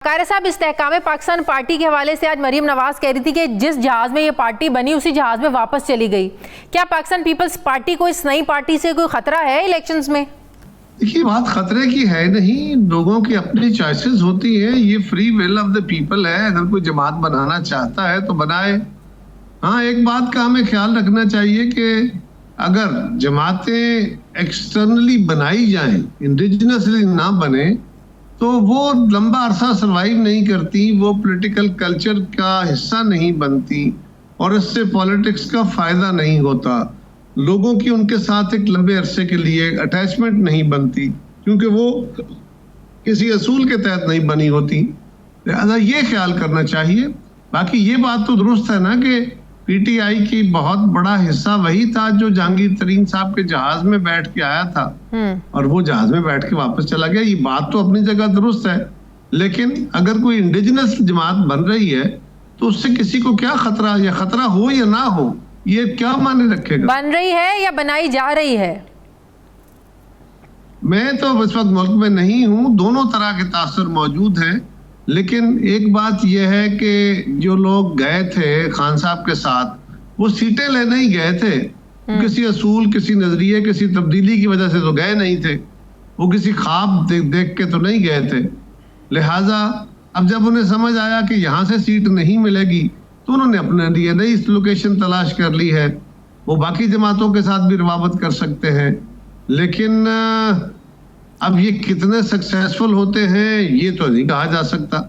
कारी साहब, इस्तेहकाम पाकिस्तान पार्टी के हवाले से आज मरीम नवाज कह रही थी कि जिस जहाज में ये पार्टी बनी उसी जहाज में वापस चली गई। क्या पाकिस्तान पीपल्स पार्टी को इस नई पार्टी से कोई खतरा है इलेक्शंस में? देखिए, बात खतरे की है नहीं, लोगों की अपनी चॉइसेस होती है, ये free will of the people है। अगर कोई जमात बनाना चाहता है तो बनाए। हाँ, एक बात का हमें ख्याल रखना चाहिए कि अगर जमातें एक्सटर्नली बनाई जाएं, इंडिजिनसली ना बने, तो वो लंबा अरसा सर्वाइव नहीं करती, वो पॉलिटिकल कल्चर का हिस्सा नहीं बनती और इससे पॉलिटिक्स का फायदा नहीं होता। लोगों की उनके साथ एक लंबे अरसे के लिए अटैचमेंट नहीं बनती, क्योंकि वो किसी असूल के तहत नहीं बनी होती। लिहाजा ये ख्याल करना चाहिए। बाकी ये बात तो दुरुस्त है ना कि पीटीआई की बहुत बड़ा हिस्सा वही था जो जहांगीर तरीन साहब के जहाज में बैठ के आया था और वो जहाज में बैठ के वापस चला गया। ये बात तो अपनी जगह दुरुस्त है, लेकिन अगर कोई इंडिजिनस जमात बन रही है तो उससे किसी को क्या खतरा, या खतरा हो या ना हो, ये क्या माने रखेगा? बन रही है या बनाई जा रही है? मैं तो इस वक्त मुल्क में नहीं हूँ, दोनों तरह के तासर मौजूद हैं। लेकिन एक बात यह है कि जो लोग गए थे खान साहब के साथ, वो सीटें लेने ही गए थे। किसी असूल, किसी नजरिए, किसी तब्दीली की वजह से तो गए नहीं थे। वो किसी ख्वाब देख के तो नहीं गए थे। लिहाजा अब जब उन्हें समझ आया कि यहाँ से सीट नहीं मिलेगी तो उन्होंने अपने लिए नई लोकेशन तलाश कर ली है। वो बाकी जमातों के साथ भी रवाबत कर सकते हैं, लेकिन अब ये कितने सक्सेसफुल होते हैं ये तो नहीं कहा जा सकता।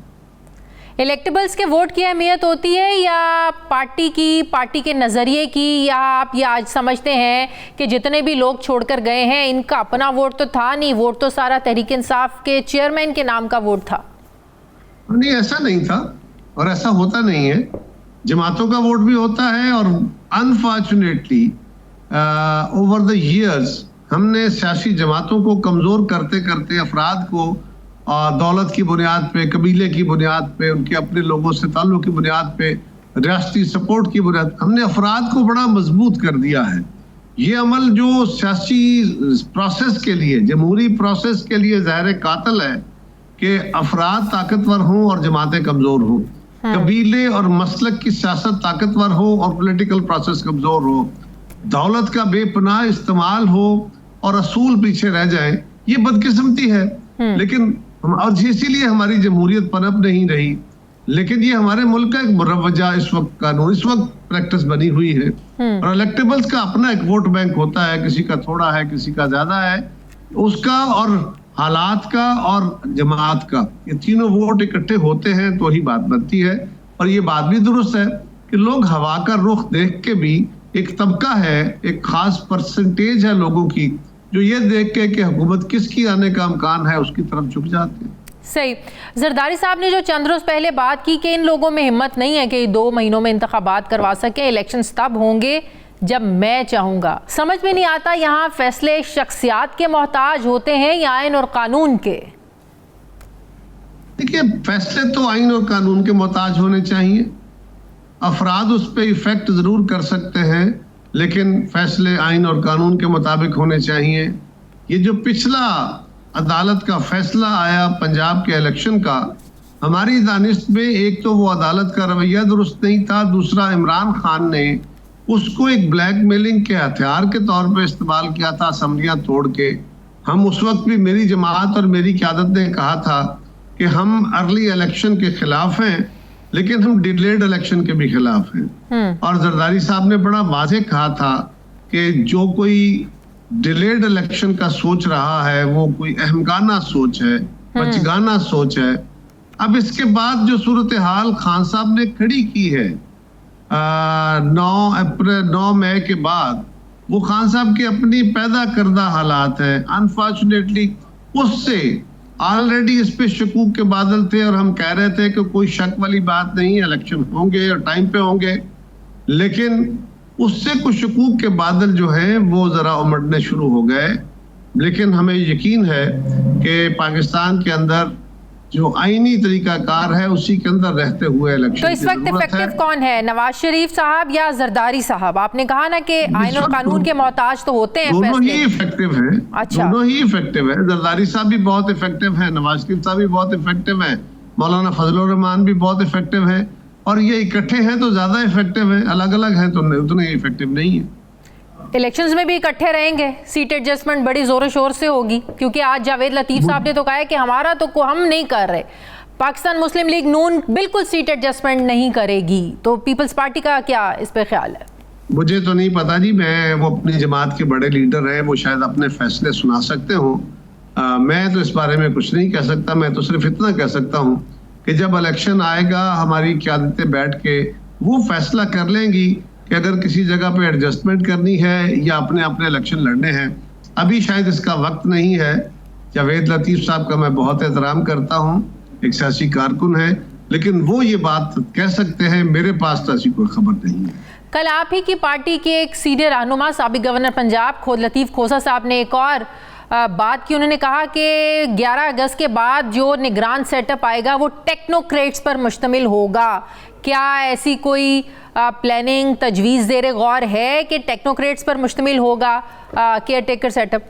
इलेक्टेबल्स के वोट की अहमियत होती है या पार्टी की, पार्टी के नज़रिए की, या आप ये आज समझते हैं कि जितने भी लोग छोड़कर गए हैं इनका अपना वोट तो था नहीं, वोट तो सारा तहरीक इंसाफ के चेयरमैन के नाम का वोट था? नहीं, ऐसा नहीं था और ऐसा होता नहीं है। जमातों का वोट भी होता है और अनफॉर्चुनेटली ओवर द ईयर्स हमने सियासी जमातों को कमजोर करते करते अफराद को दौलत की बुनियाद पे, कबीले की बुनियाद पे, उनके अपने लोगों से ताल्लुक की बुनियाद पे, रियासती सपोर्ट की बुनियाद, हमने अफराद को बड़ा मजबूत कर दिया है। ये अमल जो सियासी प्रोसेस के लिए, जमहूरी प्रोसेस के लिए ज़ाहिर कातिल है कि अफराद ताकतवर हों और जमातें कमजोर हों, कबीले और मसलक की सियासत ताकतवर हो और पॉलिटिकल प्रोसेस कमजोर हो, दौलत का बेपनाह इस्तेमाल हो और असूल पीछे रह जाए, ये बदकिस्मती है। लेकिन और इसीलिए हमारी जमहूरियत पनप नहीं रही। लेकिन ये हमारे मुल्क का एक मुरवजा इस वक्त कानून, इस वक्त प्रैक्टिस बनी हुई है। और इलेक्टेबल्स का अपना एक वोट बैंक होता है, किसी का थोड़ा है, किसी का ज्यादा है, उसका और हालात का और जमात का, ये तीनों वोट इकट्ठे होते हैं तो ही बात बनती है। और ये बात भी दुरुस्त है कि लोग हवा का रुख देख के भी, एक तबका है, एक खास परसेंटेज है लोगों की जो ये देख के कि हुकूमत किसकी आने का इम्कान है उसकी तरफ झुक जाते हैं। सही। जरदारी साहब ने जो चंद रोज पहले बात की कि इन लोगों में हिम्मत नहीं है कि 2 महीनों में इंतखाबात करवा सके, इलेक्शंस तब होंगे जब मैं चाहूंगा। समझ में नहीं आता यहाँ फैसले शख्सियात के मोहताज होते हैं या आइन और कानून के? देखिए, फैसले तो आइन और कानून के मोहताज होने चाहिए। अफराद उस पर इफेक्ट जरूर कर सकते हैं, लेकिन फैसले आइन और कानून के मुताबिक होने चाहिए। ये जो पिछला अदालत का फैसला आया पंजाब के इलेक्शन का, हमारी दानिश में एक तो वो अदालत का रवैया दुरुस्त नहीं था, दूसरा इमरान खान ने उसको एक ब्लैकमेलिंग के हथियार के तौर पे इस्तेमाल किया था, असम्बलियां तोड़ के। हम उस वक्त भी, मेरी जमात और मेरी क़यादत ने कहा था कि हम अर्ली इलेक्शन के खिलाफ हैं, लेकिन हम डिलेड इलेक्शन के भी खिलाफ हैं। और जरदारी साहब ने बड़ा वाज़ेह कहा था कि जो कोई डिलेड इलेक्शन का सोच रहा है वो कोई अहमकाना सोच है, बचगाना सोच है। अब इसके बाद जो सूरत हाल खान साहब ने खड़ी की है 9 मई के बाद, वो खान साहब की अपनी पैदा करदा हालात है। अनफॉर्चुनेटली उससे ऑलरेडी इस पे शकूक के बादल थे और हम कह रहे थे कि कोई शक वाली बात नहीं, इलेक्शन होंगे और टाइम पे होंगे। लेकिन उससे कुछ शकूक के बादल जो हैं वो जरा उमड़ने शुरू हो गए। लेकिन हमें यकीन है कि पाकिस्तान के अंदर जो आईनी तरीकाकार है उसी के अंदर रहते हुए इलेक्शन। तो इस वक्त इफेक्टिव कौन है, नवाज शरीफ साहब या जरदारी साहब? आपने कहा ना कि आइन और कानून के मोहताज तो होते हैं, दोनों ही इफेक्टिव है। अच्छा, दोनों ही इफेक्टिव है। जरदारी साहब भी बहुत इफेक्टिव है, नवाज शरीफ साहब भी बहुत इफेक्टिव है, मौलाना फजलुर रहमान भी बहुत इफेक्टिव है, और ये इकट्ठे हैं तो ज्यादा इफेक्टिव है, अलग अलग हैं तो उतने इफेक्टिव नहीं है। इलेक्शंस में भी इकट्ठे रहेंगे, सीट एडजस्टमेंट बड़ी जोरों शोर से होगी, क्योंकि आज जावेद लतीफ साहब ने तो कहा है कि हमारा तो हम नहीं कर रहे, पाकिस्तान मुस्लिम लीग नून बिल्कुल सीट एडजस्टमेंट नहीं करेगी, तो पीपल्स पार्टी का क्या इस पे ख्याल है? मुझे तो नहीं पता जी, मैं वो अपनी जमात के बड़े लीडर हैं, वो शायद अपने फैसले सुना सकते हो, मैं तो इस बारे में कुछ नहीं कह सकता। मैं तो सिर्फ इतना कह सकता हूँ कि जब इलेक्शन आएगा हमारी क़यादतें बैठ के वो फैसला कर लेंगी कि अगर किसी जगह पे एडजस्टमेंट करनी है या अपने अपने इलेक्शन लड़ने हैं। अभी शायद इसका वक्त नहीं है। जावेद लतीफ साहब का मैं बहुत एहतराम करता हूँ, एक सियासी कारकुन है, लेकिन वो ये बात कह सकते हैं, मेरे पास तो ऐसी कोई खबर नहीं है। कल आप ही की पार्टी के एक सीनियर रहनुमा साबिक गवर्नर पंजाब खोद लतीफ़ खोसा साहब ने एक और बात की। उन्होंने कहा कि 11 अगस्त के बाद जो निगरान सेटअप आएगा वो टेक्नोक्रेट्स पर मुश्तमिल होगा। क्या ऐसी कोई प्लानिंग तजवीज़ ज़ेर गौर है कि टेक्नोक्रेट्स पर मुश्तमिल होगा केयर टेकर सेटअप?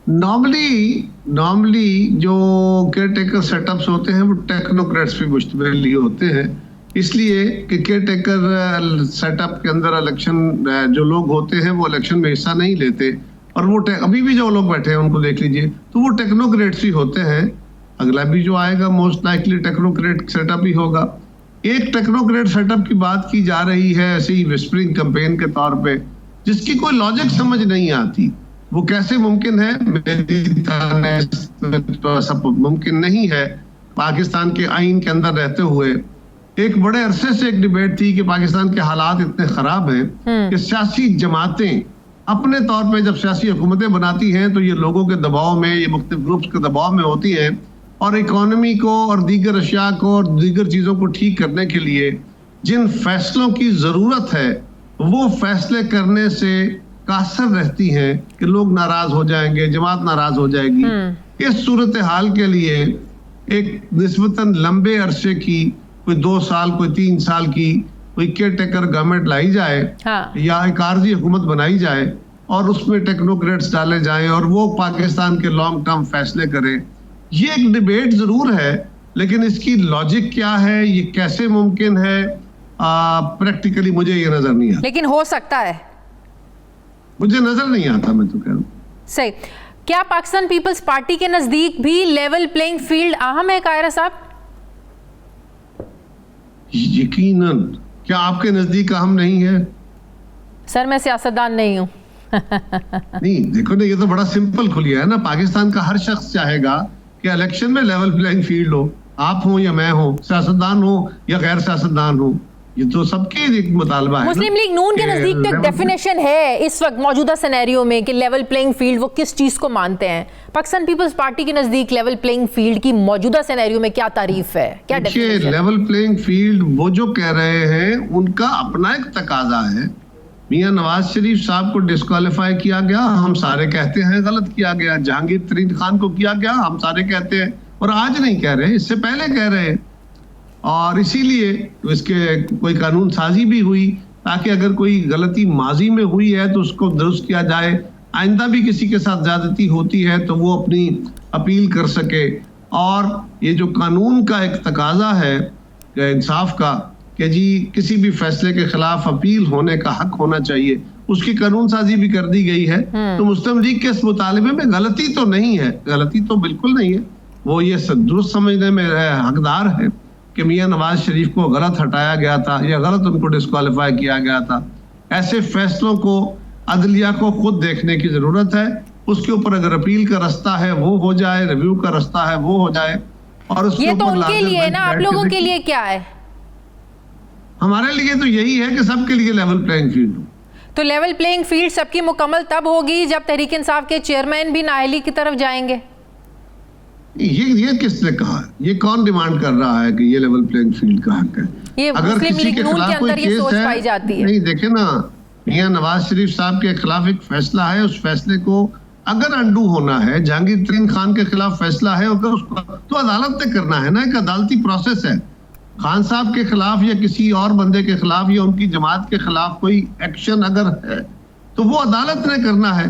नॉर्मली जो केयर टेकर सेटअप्स होते हैं वो टेक्नोक्रेट्स पे मुश्तमिल ही होते हैं, इसलिए कि केयर टेकर सेटअप के अंदर इलेक्शन जो लोग होते हैं वो इलेक्शन में हिस्सा नहीं लेते, और वो अभी भी जो लोग बैठे हैं उनको देख लीजिए तो वो टेक्नोक्रेट्स ही होते हैं। अगला भी जो आएगा मोस्ट लाइकली टेक्नोक्रेट सेटअप ही होगा। एक टेक्नोक्रेट सेटअप की बात की जा रही है ऐसे ही विस्परिंग कैंपेन के तौर पे, जिसकी कोई लॉजिक समझ नहीं आती। वो कैसे मुमकिन है? तो सब मुमकिन नहीं है। पाकिस्तान के आइन के अंदर रहते हुए एक बड़े अरसे से एक डिबेट थी कि पाकिस्तान के हालात इतने खराब हैं कि सियासी जमातें अपने तौर पे जब सियासी हुकूमतें बनाती हैं तो ये लोगों के दबाव में, ये मुख्तलिफ ग्रुप्स के दबाव में होती हैं, और इकोनॉमी को और दीगर अशिया को और दीगर चीज़ों को ठीक करने के लिए जिन फैसलों की ज़रूरत है वो फैसले करने से कासर रहती हैं कि लोग नाराज हो जाएंगे, जमात नाराज हो जाएगी। इस सूरत हाल के लिए एक निस्बतन लंबे अरसे की, कोई 2 साल, कोई 3 साल की कोई केयर टेकर गवर्नमेंट लाई जाए, या एक आर्जी हुकूमत बनाई जाए और उसमें टेक्नोक्रेट्स डाले जाएं और वो पाकिस्तान के लॉन्ग टर्म फैसले करें। ये एक डिबेट जरूर है, लेकिन इसकी लॉजिक क्या है, ये कैसे मुमकिन है, प्रैक्टिकली मुझे ये नजर नहीं आता। लेकिन हो सकता है, मुझे नजर नहीं आता, मैं तो कह रहा हूँ। सही। क्या पाकिस्तान पीपल्स पार्टी के नजदीक भी लेवल प्लेइंग फील्ड अहम है कायरा साहब? यकीनन। क्या आपके नजदीक अहम नहीं है? सर मैं सियासतदान नहीं हूँ। नहीं, देखो ना, ये तो बड़ा सिंपल खुलिया है ना। पाकिस्तान का हर शख्स चाहेगा कि इलेक्शन में लेवल प्लेइंग फील्ड हो, आप हो या मैं हो, सियासतदान हो या गैर सियासतदान हो, ये तो सबके एक मुतालबा है। मुस्लिम लीग नून के नजदीक तो एक डेफिनेशन है इस वक्त मौजूदा सिनेरियो में कि लेवल प्लेइंग फील्ड वो किस चीज को मानते हैं। पाकिस्तान पीपल्स पार्टी के नजदीक लेवल प्लेइंग फील्ड की मौजूदा सिनेरियो में क्या तारीफ है, क्या डेफिनेशन? लेवल प्लेइंग फील्ड वो जो कह रहे हैं उनका अपना एक तकाजा है। मियां नवाज शरीफ साहब को डिस्क्वालीफाई किया गया, हम सारे कहते हैं गलत किया गया। जहांगीर तरीन खान को किया गया, हम सारे कहते हैं, और आज नहीं कह रहे, इससे पहले कह रहे हैं। और इसीलिए इसके कोई कानून साजी भी हुई ताकि अगर कोई गलती माजी में हुई है तो उसको दुरुस्त किया जाए, आइंदा भी किसी के साथ ज्यादती होती है तो वो अपनी अपील कर सके। और ये जो कानून का एक तकाजा है इंसाफ का कि जी किसी भी फैसले के खिलाफ अपील होने का हक होना चाहिए, उसकी कानून साजी भी कर दी गई है। तो मुस्लिम लीग के इस मुतालिबे में गलती तो नहीं है, गलती तो बिल्कुल नहीं है। वो ये दुरुस्त समझने में हकदार है कि मियां नवाज शरीफ को गलत हटाया गया था या गलत उनको डिस्क्वालीफाई किया गया था। ऐसे फैसलों को अदलिया को खुद देखने की जरूरत है। उसके ऊपर अगर अपील का रास्ता है वो हो जाए, रिव्यू का रास्ता है वो हो जाए। और उसके ये तो उनके लिए ना, आप लोगों के लिए क्या है? हमारे लिए तो यही है कि सबके लिए लेवल प्लेइंग फील्ड हो। तो लेवल प्लेइंग फील्ड सबकी मुकम्मल तब होगी जब तहरीक इंसाफ के चेयरमैन भी नाअहली की तरफ जाएंगे। ये किसने कहा? ये कौन डिमांड कर रहा है कि ये लेवल प्लेइंग फील्ड का हक है? ये अगर किसी के खिलाफ कोई केस है, नहीं देखे ना, मियां नवाज शरीफ साहब के खिलाफ एक फैसला है, उस फैसले को अगर अंडू होना है, जहांगीर तरीन खान के खिलाफ फैसला है, अगर उसको तो अदालत ने करना है ना, एक अदालती प्रोसेस है। खान साहब के खिलाफ या किसी और बंदे के खिलाफ या उनकी जमात के खिलाफ कोई एक्शन अगर है तो वो अदालत ने करना है।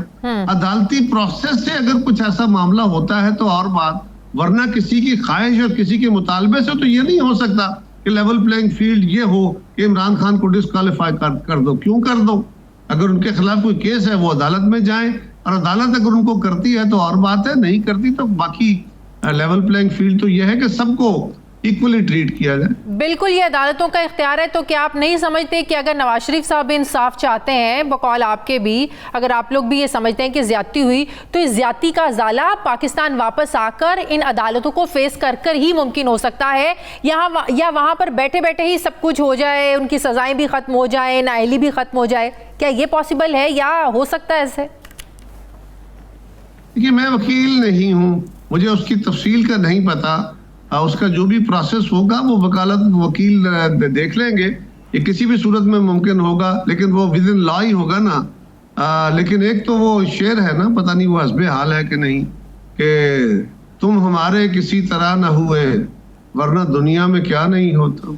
अदालती प्रोसेस से अगर कुछ ऐसा मामला होता है तो और बात, वरना किसी की ख्वाहिश और किसी के मुतालबे से तो ये नहीं हो सकता कि लेवल प्लेइंग फील्ड ये हो कि इमरान खान को डिस्क्वालीफाई कर दो। क्यों कर दो? अगर उनके खिलाफ कोई केस है वो अदालत में जाए, और अदालत अगर उनको करती है तो और बात है, नहीं करती तो बाकी लेवल प्लेइंग फील्ड तो यह है कि सबको इक्वली ट्रीट किया जाए। बिल्कुल, ये अदालतों का इख्तियार है। तो क्या आप नहीं समझते कि अगर नवाज शरीफ साहब इंसाफ चाहते हैं, बकौल आपके भी, अगर आप लोग भी ये समझते हैं कि ज्यादती हुई, तो इस ज्यादती का अजाला पाकिस्तान वापस आकर इन अदालतों को फेस कर कर ही मुमकिन हो सकता है, या वहां पर बैठे बैठे ही सब कुछ हो जाए, उनकी सजाएं भी खत्म हो जाए, नाअहली भी खत्म हो जाए? क्या ये पॉसिबल है या हो सकता है ऐसे? देखिए, मैं वकील नहीं हूँ, मुझे उसकी तफसील का नहीं पता। उसका जो भी प्रोसेस होगा वो वकालत वकील देख लेंगे। ये किसी भी सूरत में मुमकिन होगा, लेकिन वो विद इन लॉ ही होगा ना। लेकिन एक तो वो शेर है ना, पता नहीं वो हस्बे हाल है कि नहीं, कि तुम हमारे किसी तरह न हुए वरना दुनिया में क्या नहीं होता।